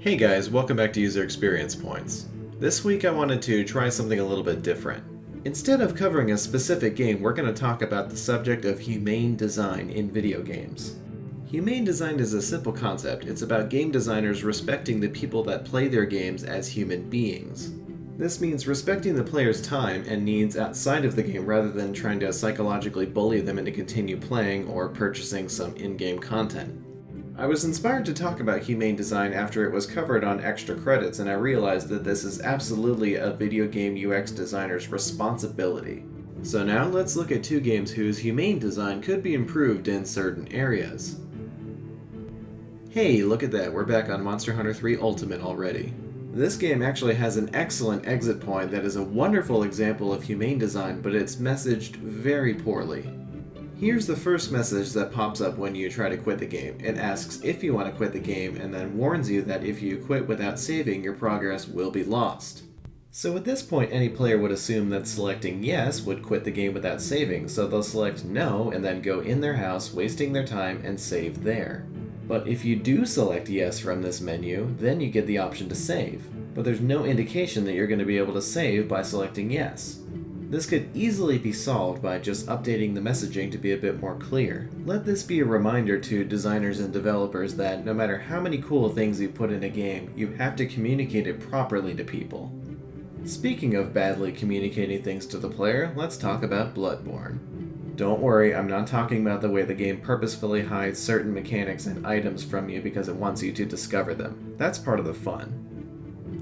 Hey guys, welcome back to User Experience Points. This week I wanted to try something a little bit different. Instead of covering a specific game, we're going to talk about the subject of humane design in video games. Humane design is a simple concept. It's about game designers respecting the people that play their games as human beings. This means respecting the player's time and needs outside of the game rather than trying to psychologically bully them into continue playing or purchasing some in-game content. I was inspired to talk about humane design after it was covered on Extra Credits, and I realized that this is absolutely a video game UX designer's responsibility. So now let's look at two games whose humane design could be improved in certain areas. Hey, look at that, we're back on Monster Hunter 3 Ultimate already. This game actually has an excellent exit point that is a wonderful example of humane design, but it's messaged very poorly. Here's the first message that pops up when you try to quit the game. It asks if you want to quit the game and then warns you that if you quit without saving, your progress will be lost. So at this point, any player would assume that selecting yes would quit the game without saving, so they'll select no and then go in their house, wasting their time, and save there. But if you do select yes from this menu, then you get the option to save. But there's no indication that you're going to be able to save by selecting yes. This could easily be solved by just updating the messaging to be a bit more clear. Let this be a reminder to designers and developers that no matter how many cool things you put in a game, you have to communicate it properly to people. Speaking of badly communicating things to the player, let's talk about Bloodborne. Don't worry, I'm not talking about the way the game purposefully hides certain mechanics and items from you because it wants you to discover them. That's part of the fun.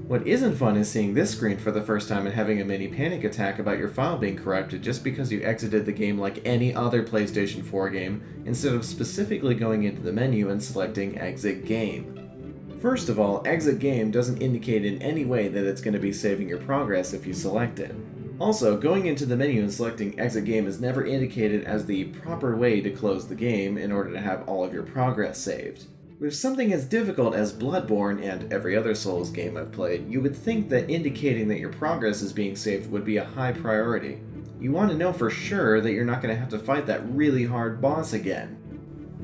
What isn't fun is seeing this screen for the first time and having a mini panic attack about your file being corrupted just because you exited the game like any other PlayStation 4 game instead of specifically going into the menu and selecting Exit Game. First of all, Exit Game doesn't indicate in any way that it's going to be saving your progress if you select it. Also, going into the menu and selecting Exit Game is never indicated as the proper way to close the game in order to have all of your progress saved. With something as difficult as Bloodborne and every other Souls game I've played, you would think that indicating that your progress is being saved would be a high priority. You want to know for sure that you're not going to have to fight that really hard boss again.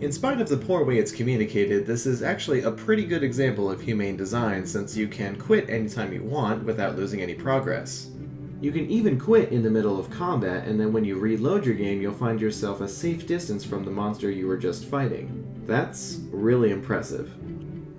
In spite of the poor way it's communicated, this is actually a pretty good example of humane design since you can quit anytime you want without losing any progress. You can even quit in the middle of combat, and then when you reload your game, you'll find yourself a safe distance from the monster you were just fighting. That's really impressive.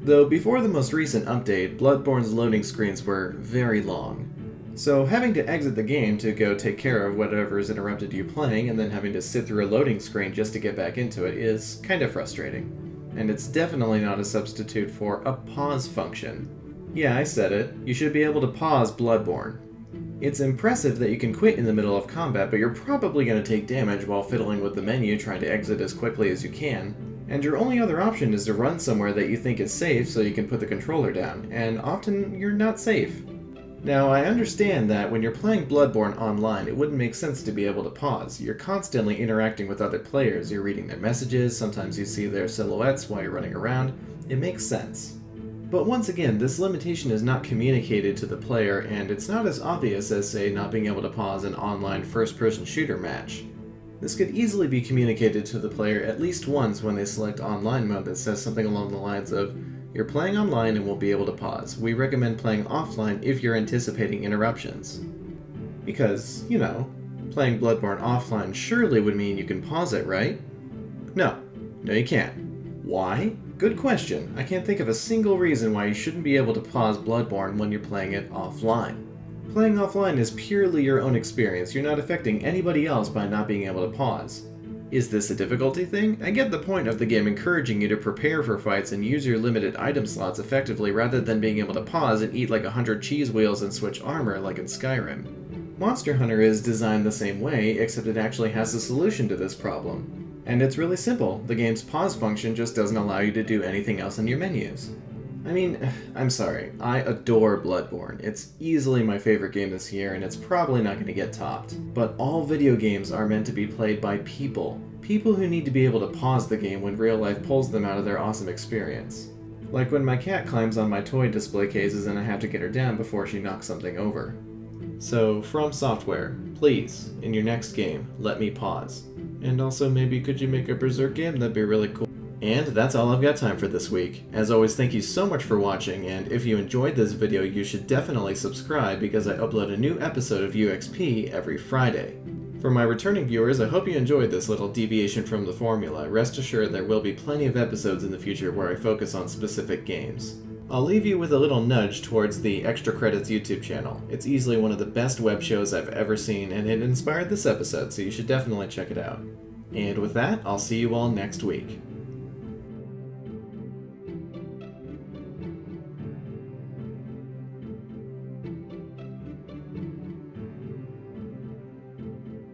Though before the most recent update, Bloodborne's loading screens were very long. So having to exit the game to go take care of whatever's interrupted you playing and then having to sit through a loading screen just to get back into it is kind of frustrating. And it's definitely not a substitute for a pause function. Yeah, I said it. You should be able to pause Bloodborne. It's impressive that you can quit in the middle of combat, but you're probably going to take damage while fiddling with the menu trying to exit as quickly as you can. And your only other option is to run somewhere that you think is safe so you can put the controller down, and often you're not safe. Now, I understand that when you're playing Bloodborne online, it wouldn't make sense to be able to pause. You're constantly interacting with other players, you're reading their messages, sometimes you see their silhouettes while you're running around. It makes sense. But once again, this limitation is not communicated to the player, and it's not as obvious as, say, not being able to pause an online first-person shooter match. This could easily be communicated to the player at least once when they select online mode that says something along the lines of, "You're playing online and won't be able to pause. We recommend playing offline if you're anticipating interruptions." Because, you know, playing Bloodborne offline surely would mean you can pause it, right? No. No, you can't. Why? Good question. I can't think of a single reason why you shouldn't be able to pause Bloodborne when you're playing it offline. Playing offline is purely your own experience. You're not affecting anybody else by not being able to pause. Is this a difficulty thing? I get the point of the game encouraging you to prepare for fights and use your limited item slots effectively rather than being able to pause and eat like 100 cheese wheels and switch armor like in Skyrim. Monster Hunter is designed the same way, except it actually has a solution to this problem. And it's really simple. The game's pause function just doesn't allow you to do anything else in your menus. I mean, I'm sorry, I adore Bloodborne. It's easily my favorite game this year, and it's probably not going to get topped. But all video games are meant to be played by people. People who need to be able to pause the game when real life pulls them out of their awesome experience. Like when my cat climbs on my toy display cases and I have to get her down before she knocks something over. So, From Software, please, in your next game, let me pause. And also maybe could you make a Berserk game? That'd be really cool. And that's all I've got time for this week. As always, thank you so much for watching, and if you enjoyed this video, you should definitely subscribe because I upload a new episode of UXP every Friday. For my returning viewers, I hope you enjoyed this little deviation from the formula. Rest assured there will be plenty of episodes in the future where I focus on specific games. I'll leave you with a little nudge towards the Extra Credits YouTube channel. It's easily one of the best web shows I've ever seen, and it inspired this episode, so you should definitely check it out. And with that, I'll see you all next week.